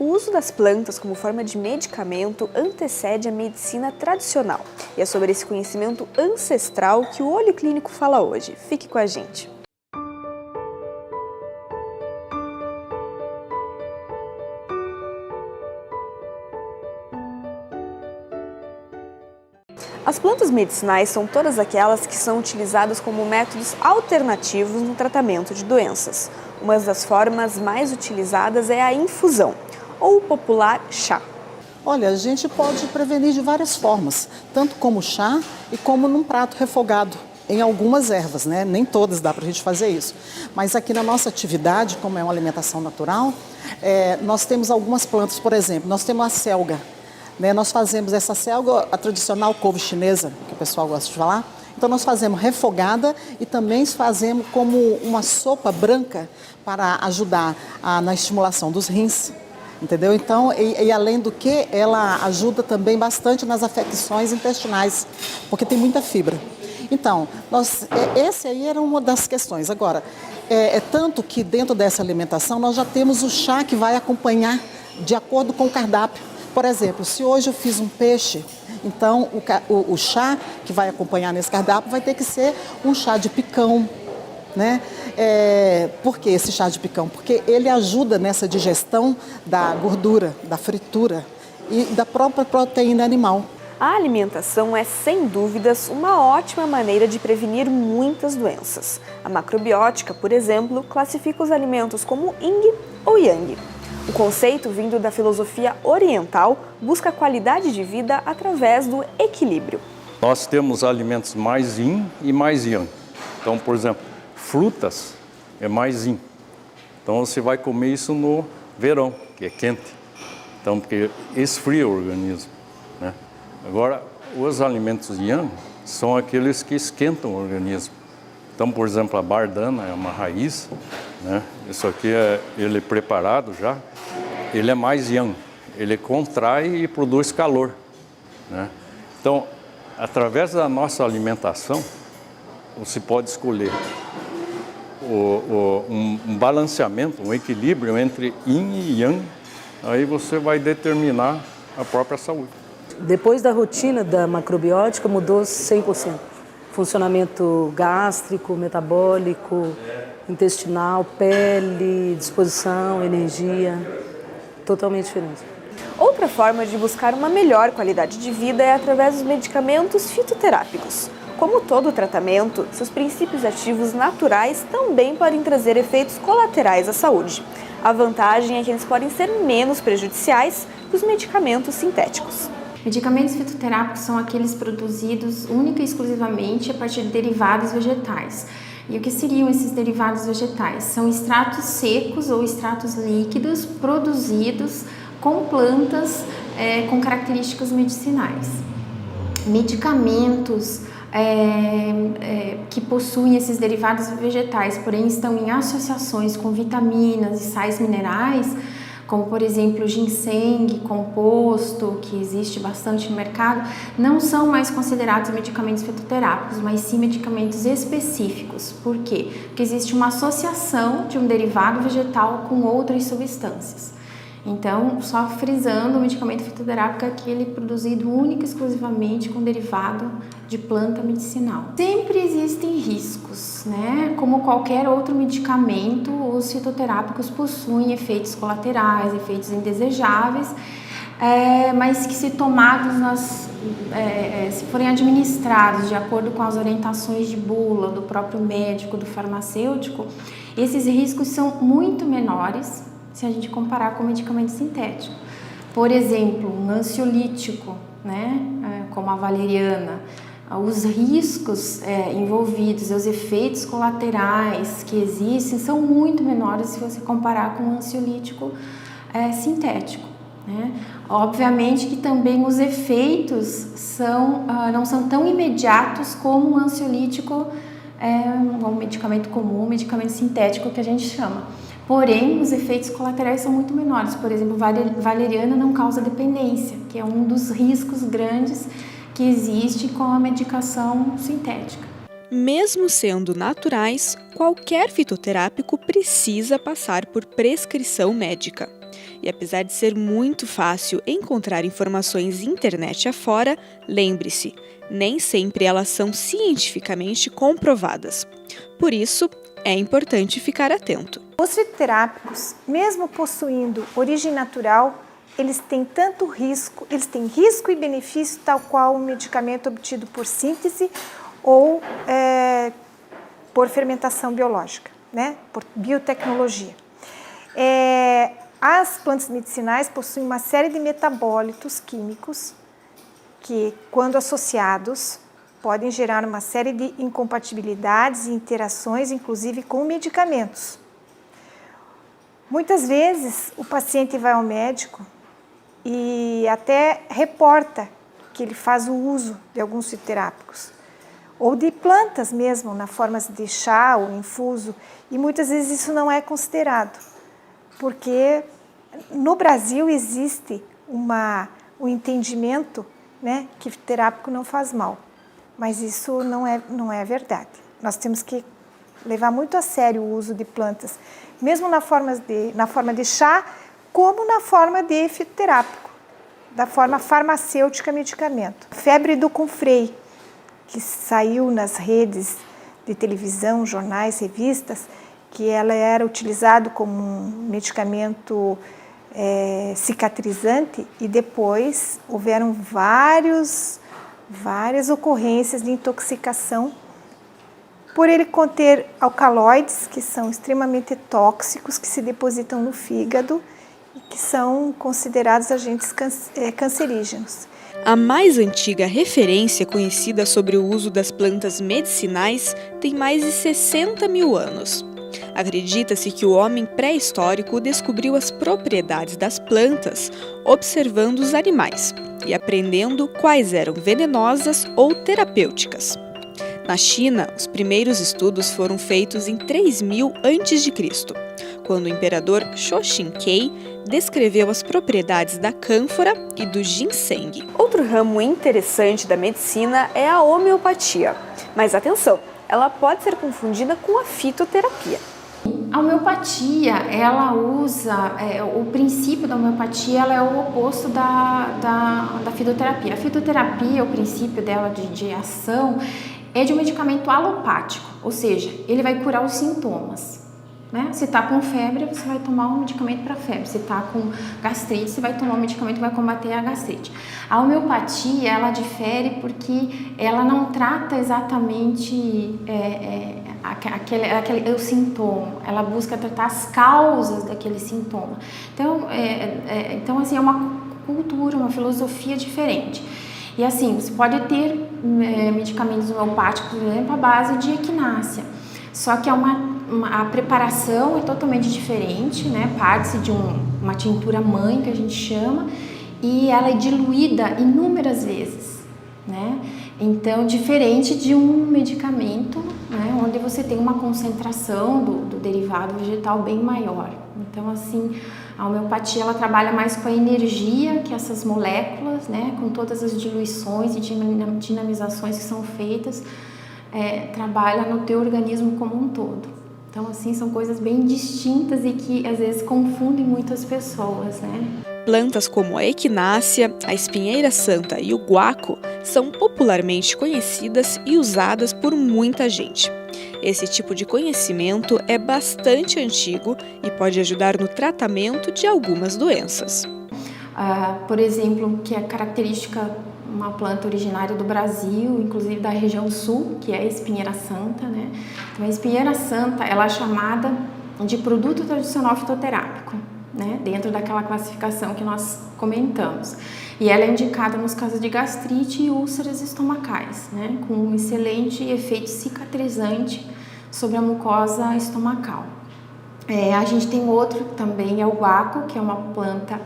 O uso das plantas como forma de medicamento antecede a medicina tradicional. E é sobre esse conhecimento ancestral que o Olho Clínico fala hoje. Fique com a gente. As plantas medicinais são todas aquelas que são utilizadas como métodos alternativos no tratamento de doenças. Uma das formas mais utilizadas é a infusão, ou o popular chá. Olha, a gente pode prevenir de várias formas, tanto como chá e como num prato refogado, em algumas ervas, né? Nem todas dá para a gente fazer isso. Mas aqui na nossa atividade, como é uma alimentação natural, nós temos algumas plantas, por exemplo, nós temos a selga. Nós fazemos essa selga, a tradicional couve chinesa, que o pessoal gosta de falar. Então nós fazemos refogada e também fazemos como uma sopa branca para ajudar na estimulação dos rins, entendeu? Então, e além do que, ela ajuda também bastante nas afecções intestinais, porque tem muita fibra. Então, essa aí era uma das questões. Agora, tanto que dentro dessa alimentação nós já temos o chá que vai acompanhar de acordo com o cardápio. Por exemplo, se hoje eu fiz um peixe, então o chá que vai acompanhar nesse cardápio vai ter que ser um chá de picão, né? Por que esse chá de picão? Porque ele ajuda nessa digestão da gordura, da fritura e da própria proteína animal. A alimentação é, sem dúvidas, uma ótima maneira de prevenir muitas doenças. A macrobiótica, por exemplo, classifica os alimentos como Yin ou Yang. O conceito, vindo da filosofia oriental, busca a qualidade de vida através do equilíbrio. Nós temos alimentos mais yin e mais yang. Então, por exemplo, frutas é mais yin. Então, você vai comer isso no verão, que é quente. Então, porque esfria o organismo, né? Agora, os alimentos yang são aqueles que esquentam o organismo. Então, por exemplo, a bardana é uma raiz, né? Isso aqui ele é preparado já. Ele é mais yang, ele contrai e produz calor, né? Então, através da nossa alimentação, você pode escolher um balanceamento, um equilíbrio entre yin e yang, aí você vai determinar a própria saúde. Depois da rotina da macrobiótica, mudou 100%. Funcionamento gástrico, metabólico, intestinal, pele, disposição, energia, totalmente diferente. Outra forma de buscar uma melhor qualidade de vida é através dos medicamentos fitoterápicos. Como todo tratamento, seus princípios ativos naturais também podem trazer efeitos colaterais à saúde. A vantagem é que eles podem ser menos prejudiciais que os medicamentos sintéticos. Medicamentos fitoterápicos são aqueles produzidos única e exclusivamente a partir de derivados vegetais. E o que seriam esses derivados vegetais? São extratos secos ou extratos líquidos produzidos com plantas com características medicinais. Medicamentos que possuem esses derivados vegetais, porém estão em associações com vitaminas e sais minerais, como por exemplo o ginseng composto, que existe bastante no mercado, não são mais considerados medicamentos fitoterápicos, mas sim medicamentos específicos. Por quê? Porque existe uma associação de um derivado vegetal com outras substâncias. Então, só frisando, o medicamento fitoterápico é aquele produzido única e exclusivamente com derivado de planta medicinal. Sempre existem riscos, né? Como qualquer outro medicamento, os fitoterápicos possuem efeitos colaterais, efeitos indesejáveis, mas que se tomados, se forem administrados de acordo com as orientações de bula, do próprio médico, do farmacêutico, esses riscos são muito menores se a gente comparar com medicamento sintético. Por exemplo, um ansiolítico, né, como a valeriana, os riscos envolvidos, os efeitos colaterais que existem são muito menores se você comparar com um ansiolítico sintético, né? Obviamente que também os efeitos não são tão imediatos como um ansiolítico, um medicamento comum, um medicamento sintético que a gente chama. Porém, os efeitos colaterais são muito menores. Por exemplo, valeriana não causa dependência, que é um dos riscos grandes que existe com a medicação sintética. Mesmo sendo naturais, qualquer fitoterápico precisa passar por prescrição médica. E apesar de ser muito fácil encontrar informações internet afora, lembre-se, nem sempre elas são cientificamente comprovadas. Por isso, é importante ficar atento. Os fitoterápicos, mesmo possuindo origem natural, eles têm risco e benefício tal qual um medicamento obtido por síntese ou por fermentação biológica, né? Por biotecnologia. As plantas medicinais possuem uma série de metabólitos químicos que, quando associados, podem gerar uma série de incompatibilidades e interações, inclusive com medicamentos. Muitas vezes o paciente vai ao médico e até reporta que ele faz o uso de alguns fitoterápicos, ou de plantas mesmo, na forma de chá ou infuso, e muitas vezes isso não é considerado, porque no Brasil existe um entendimento, né, que fitoterápico não faz mal, mas isso não é verdade. Nós temos que levar muito a sério o uso de plantas, mesmo na forma de chá, como na forma de fitoterápico, da forma farmacêutica medicamento. Febre do Confrei, que saiu nas redes de televisão, jornais, revistas, que ela era utilizado como um medicamento cicatrizante, e depois houveram várias ocorrências de intoxicação por ele conter alcaloides que são extremamente tóxicos, que se depositam no fígado e que são considerados agentes cancerígenos. A mais antiga referência conhecida sobre o uso das plantas medicinais tem mais de 60 mil anos. Acredita-se que o homem pré-histórico descobriu as propriedades das plantas observando os animais e aprendendo quais eram venenosas ou terapêuticas. Na China, os primeiros estudos foram feitos em 3000 a.C., quando o imperador Shoshinkei descreveu as propriedades da cânfora e do ginseng. Outro ramo interessante da medicina é a homeopatia. Mas atenção, ela pode ser confundida com a fitoterapia. A homeopatia, ela usa, o princípio da homeopatia ela é o oposto da fitoterapia. A fitoterapia, o princípio dela de ação é de um medicamento alopático, ou seja, ele vai curar os sintomas. Né? Se está com febre, você vai tomar um medicamento para febre. Se está com gastrite, você vai tomar um medicamento que vai combater a gastrite. A homeopatia, ela difere porque ela não trata exatamente o sintoma. Ela busca tratar as causas daquele sintoma. Então assim, é uma cultura, uma filosofia diferente. E assim, você pode ter medicamentos homeopáticos, por exemplo, à base de equinácea. Só que a preparação é totalmente diferente, né? Parte-se de uma tintura mãe, que a gente chama, e ela é diluída inúmeras vezes, né? Então, diferente de um medicamento, né? Onde você tem uma concentração do derivado vegetal bem maior. Então, assim, a homeopatia ela trabalha mais com a energia que essas moléculas, né? Com todas as diluições e dinamizações que são feitas, trabalha no teu organismo como um todo. Então, assim, são coisas bem distintas e que, às vezes, confundem muitas pessoas, né? Plantas como a equinácea, a espinheira santa e o guaco são popularmente conhecidas e usadas por muita gente. Esse tipo de conhecimento é bastante antigo e pode ajudar no tratamento de algumas doenças. Por exemplo, que é característica uma planta originária do Brasil, inclusive da região sul, que é a espinheira santa, né? Então, a espinheira santa, ela é chamada de produto tradicional fitoterápico, né? Dentro daquela classificação que nós comentamos. E ela é indicada nos casos de gastrite e úlceras estomacais, né? Com um excelente efeito cicatrizante sobre a mucosa estomacal. A gente tem outro também, é o guaco, que é uma planta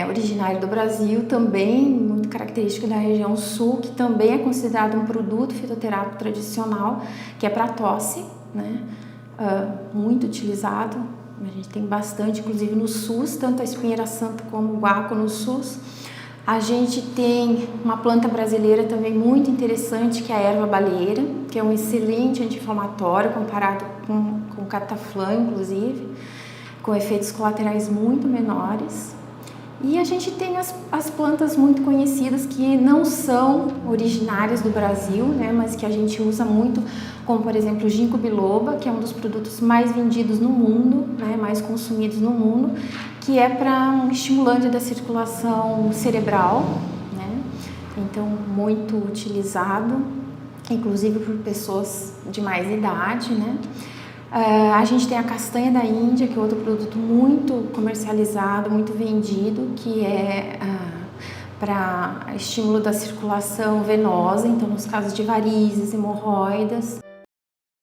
originário do Brasil, também muito característica da região sul, que também é considerado um produto fitoterápico tradicional, que é para tosse, né? Muito utilizado. A gente tem bastante, inclusive no SUS, tanto a espinheira santa como o guaco no SUS. A gente tem uma planta brasileira também muito interessante, que é a erva baleeira, que é um excelente anti-inflamatório comparado com o cataflã, inclusive. com efeitos colaterais muito menores. E a gente tem as plantas muito conhecidas que não são originárias do Brasil, né, mas que a gente usa muito, como por exemplo o ginkgo biloba, que é um dos produtos mais vendidos no mundo, né, mais consumidos no mundo, que é para um estimulante da circulação cerebral, né, então muito utilizado, inclusive por pessoas de mais idade, né. A gente tem a castanha da Índia, que é outro produto muito comercializado, muito vendido, que é para estímulo da circulação venosa, então nos casos de varizes, hemorroidas.